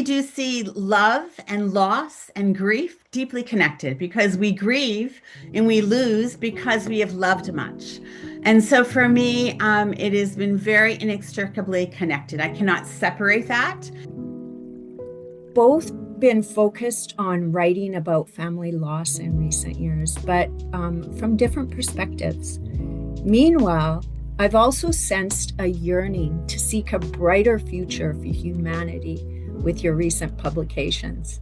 do see love and loss and grief deeply connected because we grieve and we lose because we have loved much. And so for me, it has been very inextricably connected. I cannot separate that. Both been focused on writing about family loss in recent years, but from different perspectives. Meanwhile, I've also sensed a yearning to seek a brighter future for humanity with your recent publications.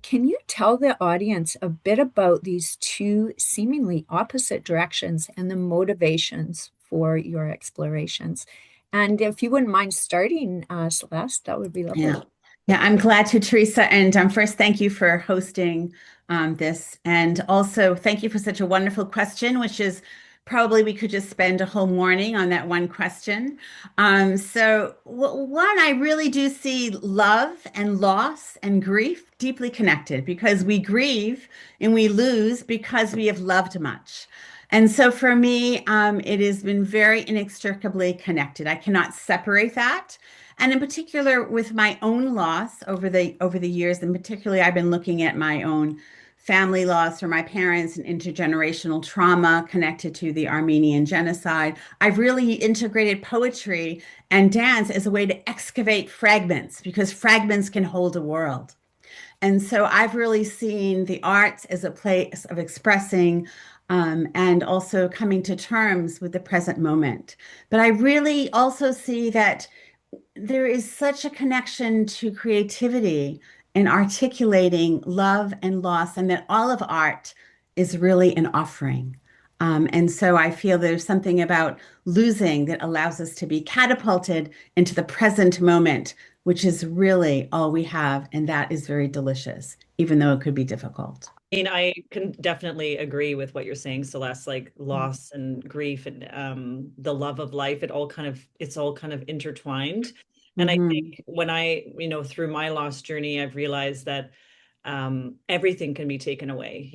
Can you tell the audience a bit about these two seemingly opposite directions and the motivations for your explorations? And if you wouldn't mind starting, Celeste, that would be lovely. Yeah. Yeah, I'm glad to, Teresa. And first, thank you for hosting this. And also, thank you for such a wonderful question, which is probably we could just spend a whole morning on that one question. One, I really do see love and loss and grief deeply connected because we grieve and we lose because we have loved much. And so for me, it has been very inextricably connected. I cannot separate that. And in particular, with my own loss over the years, and particularly, I've been looking at my own family loss for my parents and intergenerational trauma connected to the Armenian genocide. I've really integrated poetry and dance as a way to excavate fragments because fragments can hold a world. And so I've really seen the arts as a place of expressing and also coming to terms with the present moment. But I really also see that there is such a connection to creativity in articulating love and loss, and that all of art is really an offering. And so I feel there's something about losing that allows us to be catapulted into the present moment, which is really all we have. And that is very delicious, even though it could be difficult. Mean, I can definitely agree with what you're saying, Celeste, like loss and grief and the love of life, it's all kind of intertwined. And I Mhm. think when through my loss journey, I've realized that everything can be taken away.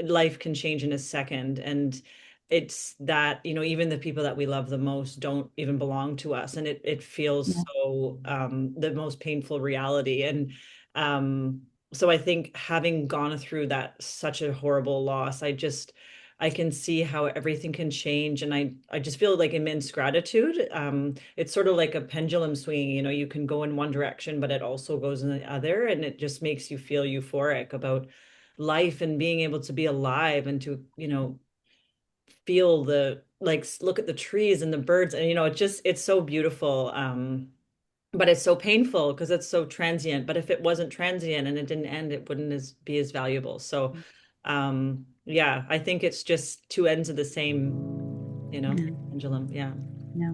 Life can change in a second. And it's that, even the people that we love the most don't even belong to us. And it feels Yeah. so the most painful reality. And so I think having gone through that such a horrible loss, I can see how everything can change, and I just feel like immense gratitude. It's sort of like a pendulum swinging. You can go in one direction, but it also goes in the other, and it just makes you feel euphoric about life and being able to be alive and to feel the like look at the trees and the birds, and it's so beautiful. But it's so painful because it's so transient. But if it wasn't transient and it didn't end, it wouldn't be as valuable. So, yeah, I think it's just two ends of the same, Yeah. pendulum. Yeah. Yeah.